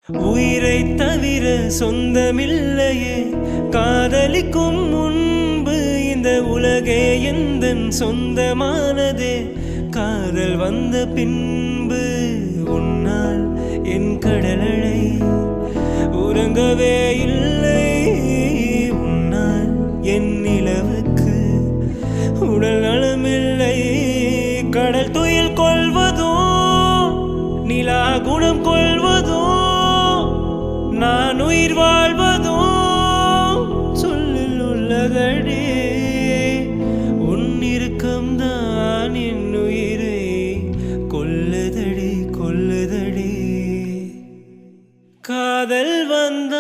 உயிரை தவிர சொந்தமில்லையே காதலிக்கும் முன்பு இந்த உலகே எந்தன் சொந்தமானதே காதல் வந்த பின்பு உன்னால் என் கடலழை உறங்கவே இல்லை உன்னால் என் நிலவுக்கு உடல் நலமில்லை கடல் துயில் கொள்வதோ நிலா குணம் கொள்வதோ நான் உயிர் வாழ்வதோ சொல்லில் உள்ளதடி உன் இறுக்கம்தான் என் உயிரை கொல்லுதடி கொல்லுதடி காதல் வந்த